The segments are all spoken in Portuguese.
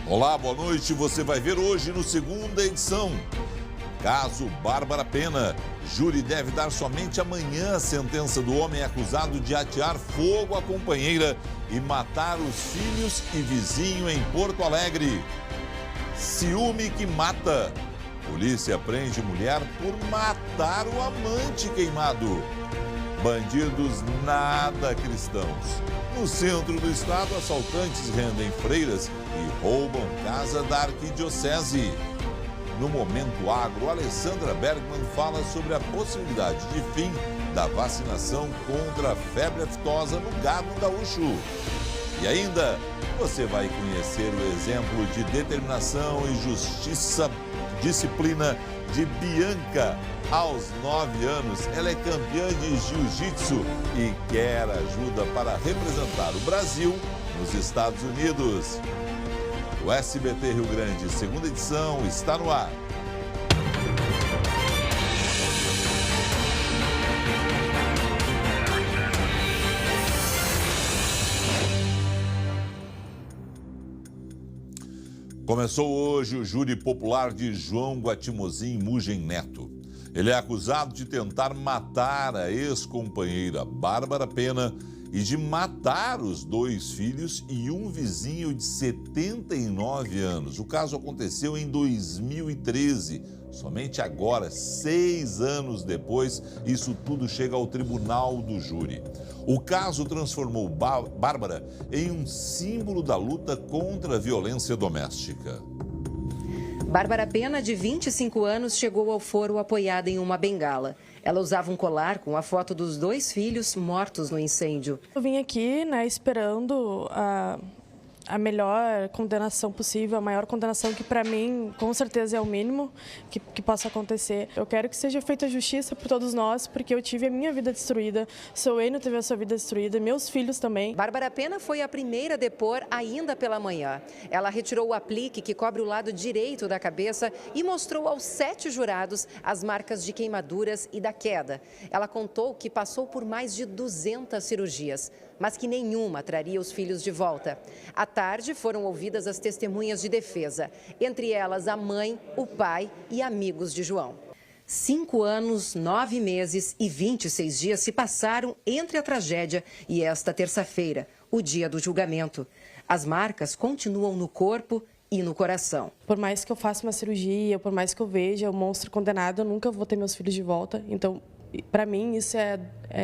Olá, boa noite. Você vai ver hoje no segunda edição. Caso Bárbara Pena. Júri deve dar somente amanhã a sentença do homem acusado de atear fogo à companheira e matar os filhos e vizinho em Porto Alegre. Ciúme que mata. Polícia prende mulher por matar o amante queimado. Bandidos nada cristãos. No centro do estado, assaltantes rendem freiras e roubam casa da arquidiocese. No Momento Agro, Alessandra Bergman fala sobre a possibilidade de fim da vacinação contra a febre aftosa no gado gaúcho. E ainda, você vai conhecer o exemplo de determinação e disciplina de Bianca. Aos 9 anos, ela é campeã de jiu-jitsu e quer ajuda para representar o Brasil nos Estados Unidos. O SBT Rio Grande, segunda edição, está no ar. Começou hoje o júri popular de João Guatimozin Mugem Neto. Ele é acusado de tentar matar a ex-companheira Bárbara Pena e de matar os 2 filhos e um vizinho de 79 anos. O caso aconteceu em 2013. Somente agora, 6 anos depois, isso tudo chega ao tribunal do júri. O caso transformou Bárbara em um símbolo da luta contra a violência doméstica. Bárbara Pena, de 25 anos, chegou ao foro apoiada em uma bengala. Ela usava um colar com a foto dos 2 filhos mortos no incêndio. Eu vim aqui, esperando a melhor condenação possível, a maior condenação que, para mim, com certeza é o mínimo que possa acontecer. Eu quero que seja feita justiça por todos nós, porque eu tive a minha vida destruída, seu Enio teve a sua vida destruída, meus filhos também. Bárbara Pena foi a primeira a depor ainda pela manhã. Ela retirou o aplique que cobre o lado direito da cabeça e mostrou aos 7 jurados as marcas de queimaduras e da queda. Ela contou que passou por mais de 200 cirurgias, mas que nenhuma traria os filhos de volta. À tarde, foram ouvidas as testemunhas de defesa, entre elas a mãe, o pai e amigos de João. 5 anos, 9 meses e 26 dias se passaram entre a tragédia e esta terça-feira, o dia do julgamento. As marcas continuam no corpo e no coração. Por mais que eu faça uma cirurgia, por mais que eu veja o monstro condenado, eu nunca vou ter meus filhos de volta. Então, para mim, isso é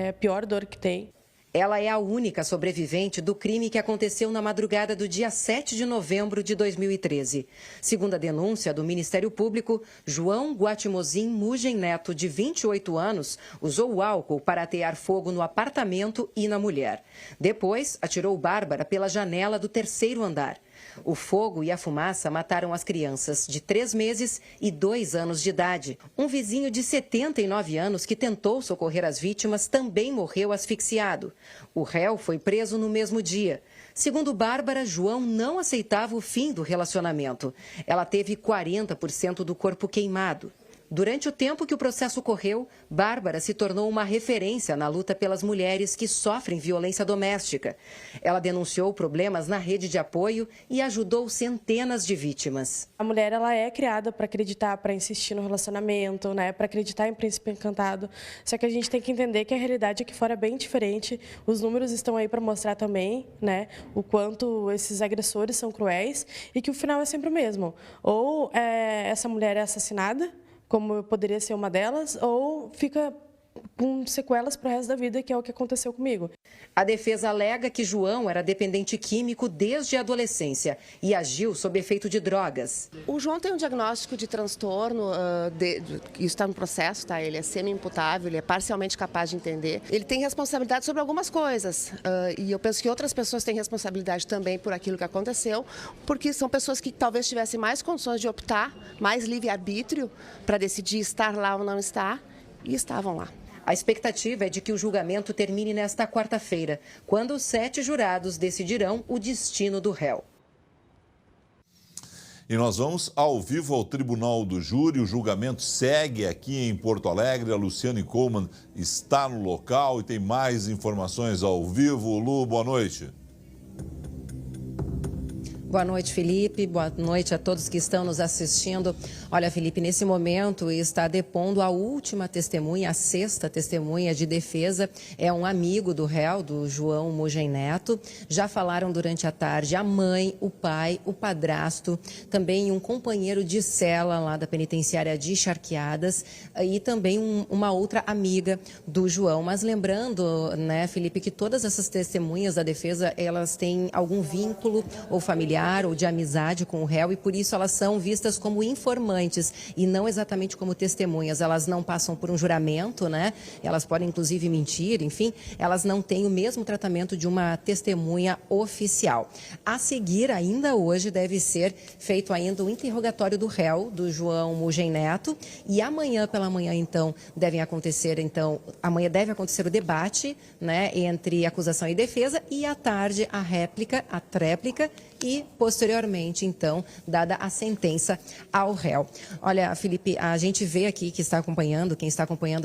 a pior dor que tem. Ela é a única sobrevivente do crime que aconteceu na madrugada do dia 7 de novembro de 2013. Segundo a denúncia do Ministério Público, João Guatimozin Mugem Neto, de 28 anos, usou o álcool para atear fogo no apartamento e na mulher. Depois, atirou Bárbara pela janela do 3º andar. O fogo e a fumaça mataram as crianças de 3 meses e 2 anos de idade. Um vizinho de 79 anos que tentou socorrer as vítimas também morreu asfixiado. O réu foi preso no mesmo dia. Segundo Bárbara, João não aceitava o fim do relacionamento. Ela teve 40% do corpo queimado. Durante o tempo que o processo ocorreu, Bárbara se tornou uma referência na luta pelas mulheres que sofrem violência doméstica. Ela denunciou problemas na rede de apoio e ajudou centenas de vítimas. A mulher, ela é criada para acreditar, para insistir no relacionamento, para acreditar em príncipe encantado. Só que a gente tem que entender que a realidade aqui fora é bem diferente. Os números estão aí para mostrar também, o quanto esses agressores são cruéis e que o final é sempre o mesmo. Ou essa mulher é assassinada, como eu poderia ser uma delas, ou fica com sequelas para o resto da vida, que é o que aconteceu comigo. A defesa alega que João era dependente químico desde a adolescência e agiu sob efeito de drogas. O João tem um diagnóstico de transtorno, isso está no processo, ele é semi-imputável, ele é parcialmente capaz de entender. Ele tem responsabilidade sobre algumas coisas e eu penso que outras pessoas têm responsabilidade também por aquilo que aconteceu, porque são pessoas que talvez tivessem mais condições de optar, mais livre-arbítrio para decidir estar lá ou não estar, e estavam lá. A expectativa é de que o julgamento termine nesta quarta-feira, quando os 7 jurados decidirão o destino do réu. E nós vamos ao vivo ao Tribunal do Júri. O julgamento segue aqui em Porto Alegre. A Luciane Coleman está no local e tem mais informações ao vivo. Lu, boa noite. Boa noite, Felipe. Boa noite a todos que estão nos assistindo. Olha, Felipe, nesse momento está depondo a última testemunha, a sexta testemunha de defesa. É um amigo do réu, do João Mugem Neto. Já falaram durante a tarde a mãe, o pai, o padrasto, também um companheiro de cela lá da penitenciária de Charqueadas e também uma outra amiga do João. Mas lembrando, né, Felipe, que todas essas testemunhas da defesa, elas têm algum vínculo ou familiar ou de amizade com o réu e por isso elas são vistas como informantes e não exatamente como testemunhas. Elas não passam por um juramento, né? Elas podem inclusive mentir, enfim, elas não têm o mesmo tratamento de uma testemunha oficial. A seguir, ainda hoje, deve ser feito ainda o interrogatório do réu, do João Mugem Neto, e amanhã pela manhã, amanhã deve acontecer o debate, né, entre acusação e defesa e à tarde a réplica, a tréplica e, posteriormente, então, dada a sentença ao réu. Olha, Felipe, a gente vê aqui quem está acompanhando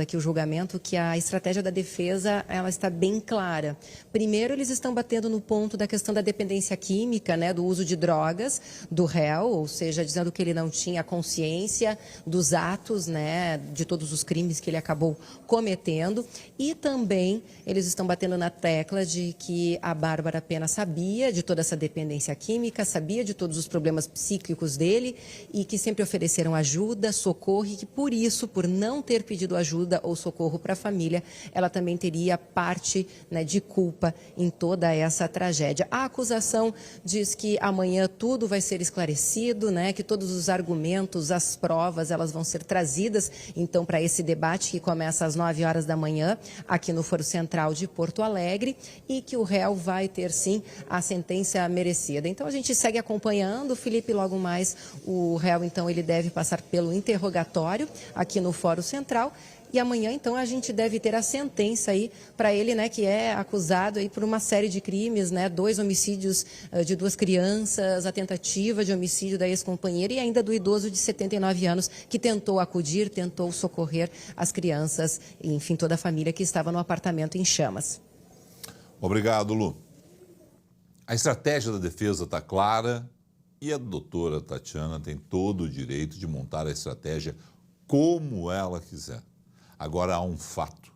aqui o julgamento, que a estratégia da defesa, ela está bem clara. Primeiro, eles estão batendo no ponto da questão da dependência química, né, do uso de drogas do réu, ou seja, dizendo que ele não tinha consciência dos atos, né, de todos os crimes que ele acabou cometendo. E também eles estão batendo na tecla de que a Bárbara Pena sabia de toda essa dependência química, sabia de todos os problemas psíquicos dele e que sempre ofereceram ajuda, socorro e que por isso, por não ter pedido ajuda ou socorro para a família, ela também teria parte, né, de culpa em toda essa tragédia. A acusação diz que amanhã tudo vai ser esclarecido, né, que todos os argumentos, as provas, elas vão ser trazidas então para esse debate que começa às 9 horas da manhã aqui no Foro Central de Porto Alegre e que o réu vai ter sim a sentença merecida. Então a gente segue acompanhando, Felipe, logo mais o réu então ele deve passar pelo interrogatório aqui no Fórum Central e amanhã então a gente deve ter a sentença aí para ele, né, que é acusado aí por uma série de crimes, né, 2 homicídios de 2 crianças, a tentativa de homicídio da ex-companheira e ainda do idoso de 79 anos que tentou acudir, tentou socorrer as crianças, enfim, toda a família que estava no apartamento em chamas. Obrigado, Lu. A estratégia da defesa está clara e a doutora Tatiana tem todo o direito de montar a estratégia como ela quiser. Agora há um fato.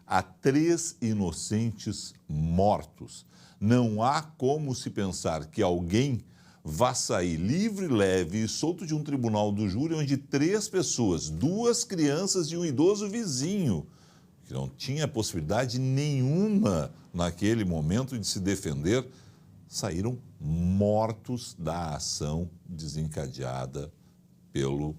Há 3 inocentes mortos. Não há como se pensar que alguém vá sair livre, leve e solto de um tribunal do júri onde 3 pessoas, 2 crianças e um idoso vizinho, que não tinha possibilidade nenhuma naquele momento de se defender, saíram mortos da ação desencadeada pelo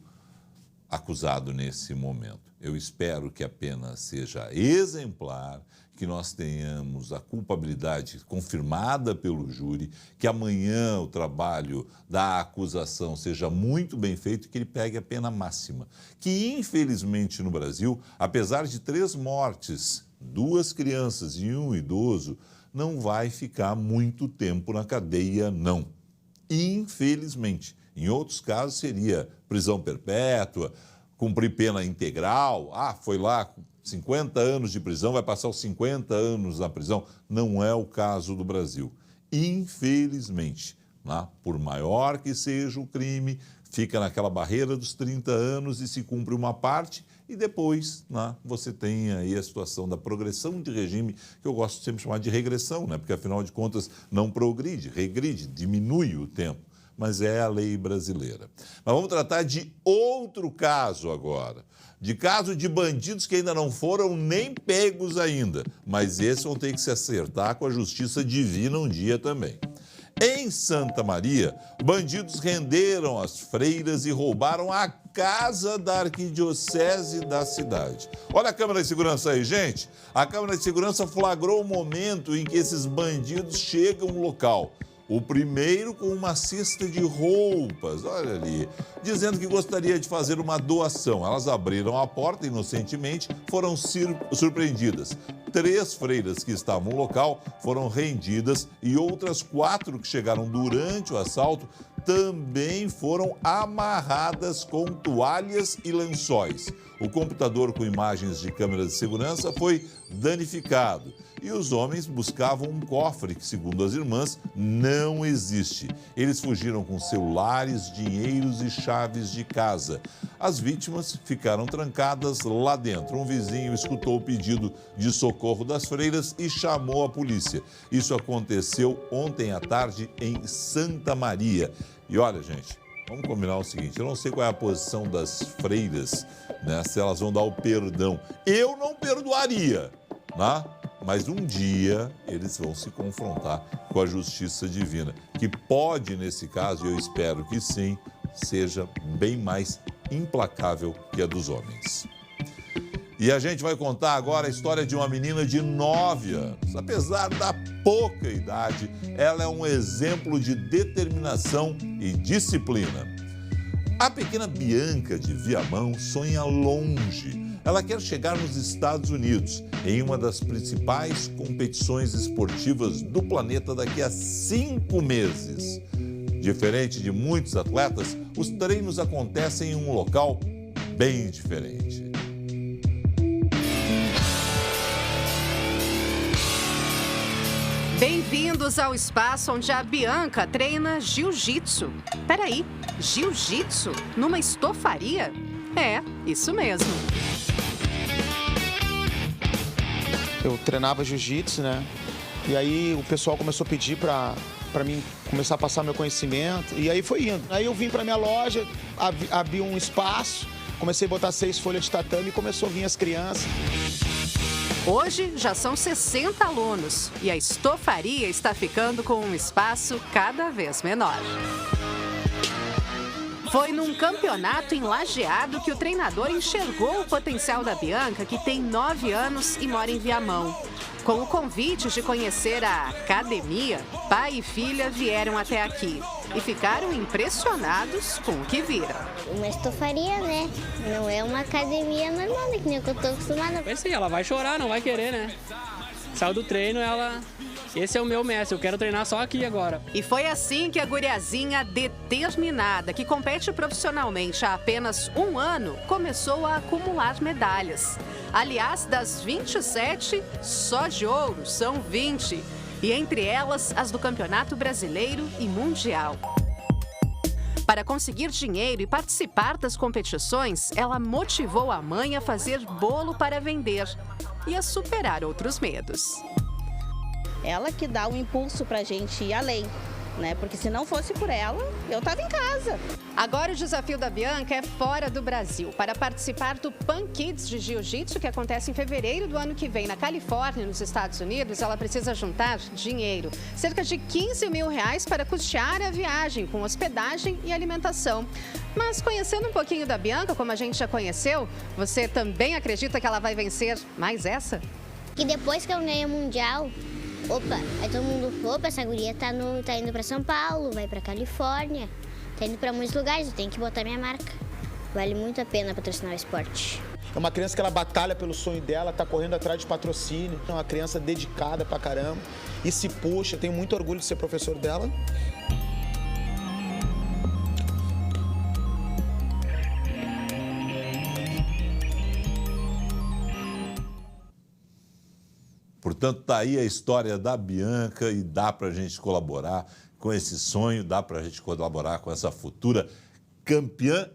acusado nesse momento. Eu espero que a pena seja exemplar, que nós tenhamos a culpabilidade confirmada pelo júri, que amanhã o trabalho da acusação seja muito bem feito e que ele pegue a pena máxima. Que, infelizmente, no Brasil, apesar de 3 mortes, 2 crianças e um idoso, não vai ficar muito tempo na cadeia, não. Infelizmente. Em outros casos seria prisão perpétua, cumprir pena integral. Foi lá, 50 anos de prisão, vai passar os 50 anos na prisão. Não é o caso do Brasil. Infelizmente, né? Por maior que seja o crime, fica naquela barreira dos 30 anos e se cumpre uma parte e depois, né, você tem aí a situação da progressão de regime, que eu gosto sempre de chamar de regressão, né? Porque afinal de contas não progride, regride, diminui o tempo. Mas é a lei brasileira. Mas vamos tratar de outro caso agora. De caso de bandidos que ainda não foram nem pegos ainda. Mas esses vão ter que se acertar com a justiça divina um dia também. Em Santa Maria, bandidos renderam as freiras e roubaram a casa da arquidiocese da cidade. Olha a câmera de segurança aí, gente. A câmera de segurança flagrou o momento em que esses bandidos chegam no local. O primeiro com uma cesta de roupas, olha ali, dizendo que gostaria de fazer uma doação. Elas abriram a porta inocentemente, foram surpreendidas. 3 freiras que estavam no local foram rendidas e outras 4 que chegaram durante o assalto também foram amarradas com toalhas e lençóis. O computador com imagens de câmeras de segurança foi danificado. E os homens buscavam um cofre que, segundo as irmãs, não existe. Eles fugiram com celulares, dinheiros e chaves de casa. As vítimas ficaram trancadas lá dentro. Um vizinho escutou o pedido de socorro das freiras e chamou a polícia. Isso aconteceu ontem à tarde em Santa Maria. E olha, gente, vamos combinar o seguinte, eu não sei qual é a posição das freiras, né, se elas vão dar o perdão. Eu não perdoaria, né? Mas um dia eles vão se confrontar com a justiça divina, que pode, nesse caso, e eu espero que sim, seja bem mais implacável que a dos homens. E a gente vai contar agora a história de uma menina de 9 anos. Apesar da pouca idade, ela é um exemplo de determinação e disciplina. A pequena Bianca de Viamão sonha longe. Ela quer chegar nos Estados Unidos, em uma das principais competições esportivas do planeta daqui a 5 meses. Diferente de muitos atletas, os treinos acontecem em um local bem diferente. Bem-vindos ao espaço onde a Bianca treina jiu-jitsu. Peraí, jiu-jitsu? Numa estofaria? É, isso mesmo. Eu treinava jiu-jitsu, né? E aí o pessoal começou a pedir para mim começar a passar meu conhecimento. E aí foi indo. Aí eu vim para minha loja, abri um espaço, comecei a botar 6 folhas de tatame e começou a vir as crianças. Hoje já são 60 alunos e a estofaria está ficando com um espaço cada vez menor. Foi num campeonato em Lajeado que o treinador enxergou o potencial da Bianca, que tem 9 anos e mora em Viamão. Com o convite de conhecer a academia, pai e filha vieram até aqui e ficaram impressionados com o que viram. Uma estofaria, né? Não é uma academia normal, né? Que nem eu tô acostumada. Pensei, ela vai chorar, não vai querer, né? Saiu do treino, ela... Esse é o meu mestre, eu quero treinar só aqui agora. E foi assim que a guriazinha determinada, que compete profissionalmente há apenas 1 ano, começou a acumular medalhas. Aliás, das 27, só de ouro são 20. E entre elas, as do Campeonato Brasileiro e Mundial. Para conseguir dinheiro e participar das competições, ela motivou a mãe a fazer bolo para vender e a superar outros medos. Ela que dá um impulso pra gente ir além, né? Porque se não fosse por ela, eu tava em casa. Agora o desafio da Bianca é fora do Brasil. Para participar do Pan Kids de Jiu-Jitsu, que acontece em fevereiro do ano que vem na Califórnia, nos Estados Unidos, ela precisa juntar dinheiro. Cerca de R$15 mil para custear a viagem, com hospedagem e alimentação. Mas conhecendo um pouquinho da Bianca, como a gente já conheceu, você também acredita que ela vai vencer mais essa? E depois que eu ganhei o Mundial... Opa, aí todo mundo, opa, essa guria tá indo pra São Paulo, vai pra Califórnia, tá indo pra muitos lugares, eu tenho que botar minha marca. Vale muito a pena patrocinar o esporte. É uma criança que ela batalha pelo sonho dela, tá correndo atrás de patrocínio. É uma criança dedicada pra caramba e se puxa, tenho muito orgulho de ser professor dela. Portanto, está aí a história da Bianca e dá para a gente colaborar com esse sonho, dá para a gente colaborar com essa futura campeã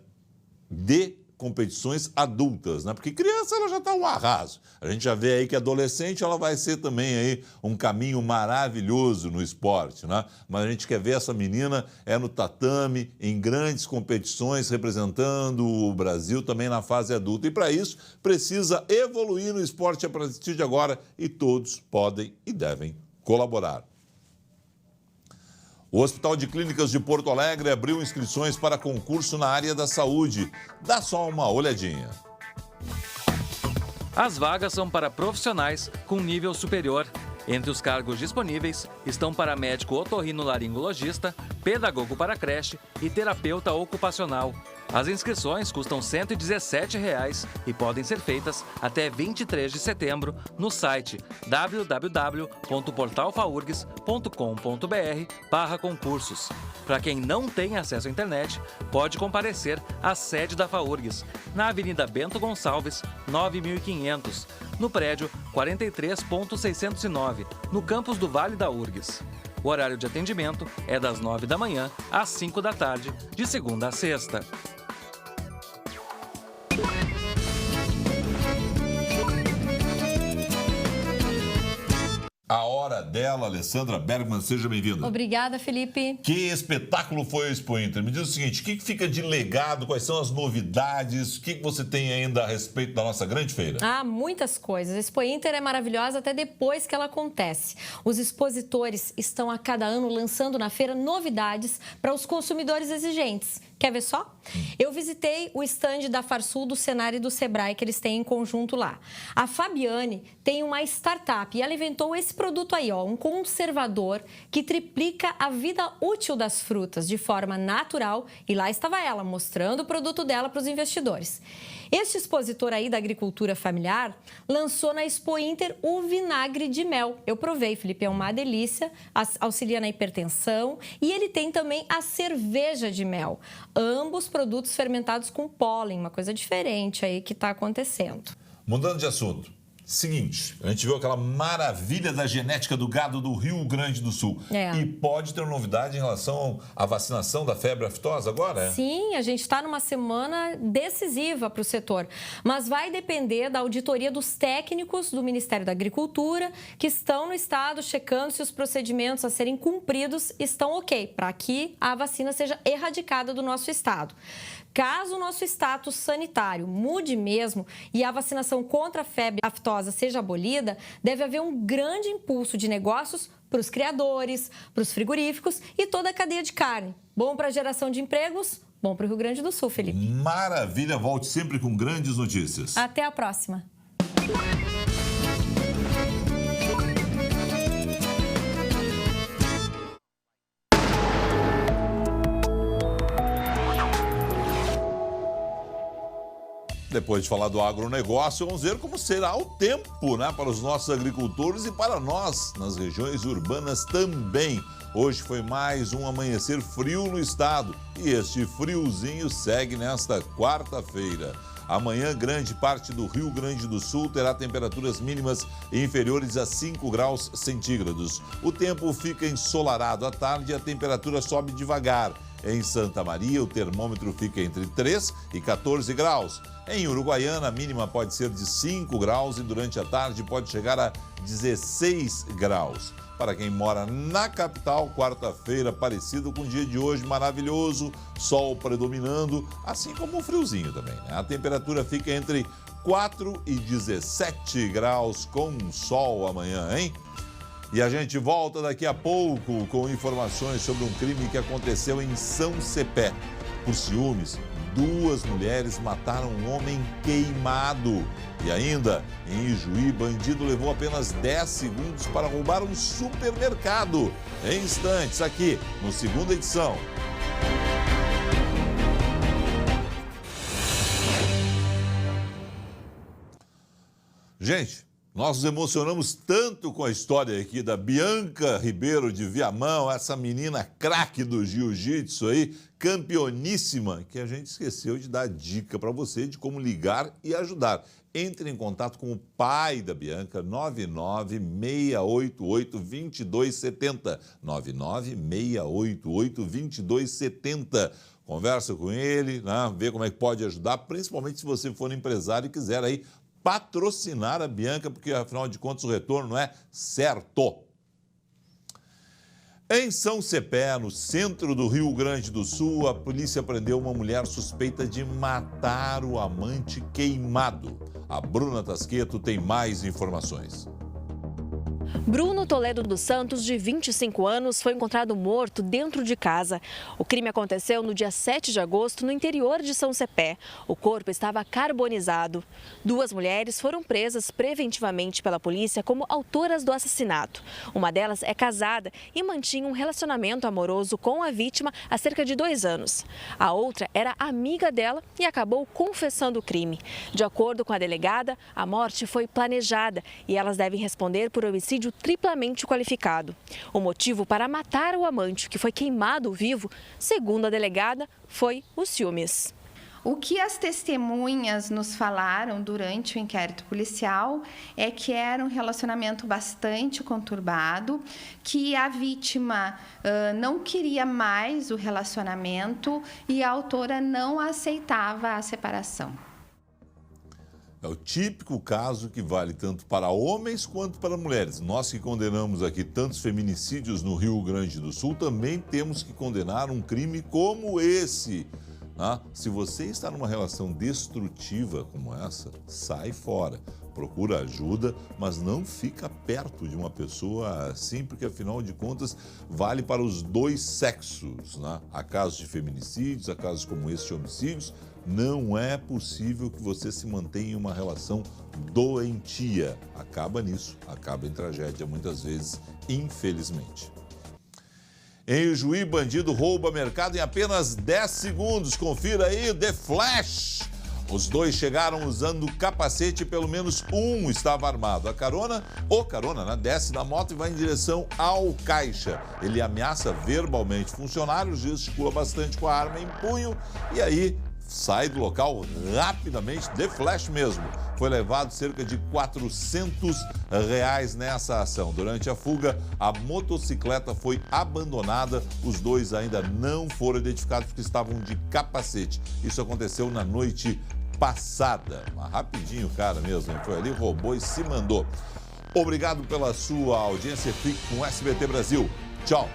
de competições adultas, né? Porque criança ela já está um arraso. A gente já vê aí que adolescente ela vai ser também aí um caminho maravilhoso no esporte, né? Mas a gente quer ver essa menina no tatame, em grandes competições, representando o Brasil também na fase adulta. E para isso precisa evoluir no esporte a partir de agora e todos podem e devem colaborar. O Hospital de Clínicas de Porto Alegre abriu inscrições para concurso na área da saúde. Dá só uma olhadinha. As vagas são para profissionais com nível superior. Entre os cargos disponíveis estão paramédico otorrinolaringologista, pedagogo para creche e terapeuta ocupacional. As inscrições custam R$ 117 e podem ser feitas até 23 de setembro no site www.portalfaurgs.com.br/concursos. Para quem não tem acesso à internet, pode comparecer à sede da FAURGS, na Avenida Bento Gonçalves, 9500, no prédio 43.609, no campus do Vale da URGS. O horário de atendimento é das 9 da manhã às 5 da tarde, de segunda a sexta. A hora dela, Alessandra Bergman, seja bem-vinda. Obrigada, Felipe. Que espetáculo foi o Expo Inter? Me diz o seguinte, o que fica de legado, quais são as novidades, o que você tem ainda a respeito da nossa grande feira? Muitas coisas. A Expo Inter é maravilhosa até depois que ela acontece. Os expositores estão a cada ano lançando na feira novidades para os consumidores exigentes. Quer ver só? Eu visitei o estande da Farsul, do Senar e do Sebrae, que eles têm em conjunto lá. A Fabiane tem uma startup e ela inventou esse produto aí, ó, um conservador que triplica a vida útil das frutas de forma natural. E lá estava ela, mostrando o produto dela para os investidores. Este expositor aí da agricultura familiar lançou na Expo Inter o vinagre de mel. Eu provei, Felipe, é uma delícia, auxilia na hipertensão e ele tem também a cerveja de mel. Ambos produtos fermentados com pólen, uma coisa diferente aí que está acontecendo. Mudando de assunto, seguinte, a gente viu aquela maravilha da genética do gado do Rio Grande do Sul. E pode ter novidade em relação à vacinação da febre aftosa agora? Sim, a gente está numa semana decisiva para o setor, mas vai depender da auditoria dos técnicos do Ministério da Agricultura que estão no estado checando se os procedimentos a serem cumpridos estão ok, para que a vacina seja erradicada do nosso estado. Caso o nosso status sanitário mude mesmo e a vacinação contra a febre aftosa seja abolida, deve haver um grande impulso de negócios para os criadores, para os frigoríficos e toda a cadeia de carne. Bom para a geração de empregos, bom para o Rio Grande do Sul, Felipe. Maravilha, volte sempre com grandes notícias. Até a próxima. Depois de falar do agronegócio, vamos ver como será o tempo, né, para os nossos agricultores e para nós, nas regiões urbanas também. Hoje foi mais um amanhecer frio no estado e este friozinho segue nesta quarta-feira. Amanhã, grande parte do Rio Grande do Sul terá temperaturas mínimas inferiores a 5 graus centígrados. O tempo fica ensolarado à tarde e a temperatura sobe devagar. Em Santa Maria, o termômetro fica entre 3 e 14 graus. Em Uruguaiana, a mínima pode ser de 5 graus e durante a tarde pode chegar a 16 graus. Para quem mora na capital, quarta-feira, parecido com o dia de hoje, maravilhoso, sol predominando, assim como o friozinho também, né? A temperatura fica entre 4 e 17 graus com sol amanhã, hein? E a gente volta daqui a pouco com informações sobre um crime que aconteceu em São Cepé. Por ciúmes, 2 mulheres mataram um homem queimado. E ainda, em Ijuí, bandido levou apenas 10 segundos para roubar um supermercado. Em instantes, aqui no Segunda Edição. Gente, nós nos emocionamos tanto com a história aqui da Bianca Ribeiro de Viamão, essa menina craque do jiu-jitsu aí, campeoníssima, que a gente esqueceu de dar dica para você de como ligar e ajudar. Entre em contato com o pai da Bianca, 99688-2270, 99688-2270. Conversa com ele, né? Vê como é que pode ajudar, principalmente se você for empresário e quiser aí patrocinar a Bianca, porque afinal de contas o retorno é certo. Em São Cepé, no centro do Rio Grande do Sul, a polícia prendeu uma mulher suspeita de matar o amante queimado. A Bruna Tasqueto tem mais informações. Bruno Toledo dos Santos, de 25 anos, foi encontrado morto dentro de casa. O crime aconteceu no dia 7 de agosto, no interior de São Cepé. O corpo estava carbonizado. 2 mulheres foram presas preventivamente pela polícia como autoras do assassinato. Uma delas é casada e mantinha um relacionamento amoroso com a vítima há cerca de 2 anos. A outra era amiga dela e acabou confessando o crime. De acordo com a delegada, a morte foi planejada e elas devem responder por homicídio triplamente qualificado. O motivo para matar o amante, que foi queimado vivo, segundo a delegada, foi os ciúmes. O que as testemunhas nos falaram durante o inquérito policial é que era um relacionamento bastante conturbado, que a vítima não queria mais o relacionamento e a autora não aceitava a separação. É o típico caso que vale tanto para homens quanto para mulheres. Nós que condenamos aqui tantos feminicídios no Rio Grande do Sul, também temos que condenar um crime como esse. Se você está numa relação destrutiva como essa, sai fora. Procura ajuda, mas não fica perto de uma pessoa assim, porque afinal de contas vale para os 2 sexos. Há casos de feminicídios, há casos como esse de homicídios. Não é possível que você se mantenha em uma relação doentia. Acaba nisso, acaba em tragédia muitas vezes, infelizmente. Em Ijuí, bandido rouba mercado em apenas 10 segundos. Confira aí, The Flash. Os 2 chegaram usando capacete e pelo menos um estava armado. O carona, desce da moto e vai em direção ao caixa. Ele ameaça verbalmente funcionários, gesticula bastante com a arma em punho e aí sai do local rapidamente, The Flash mesmo. Foi levado cerca de R$400 nessa ação. Durante a fuga, a motocicleta foi abandonada. Os 2 ainda não foram identificados porque estavam de capacete. Isso aconteceu na noite passada. Mas rapidinho, cara mesmo. Foi ali, roubou e se mandou. Obrigado pela sua audiência. Fique com o SBT Brasil. Tchau.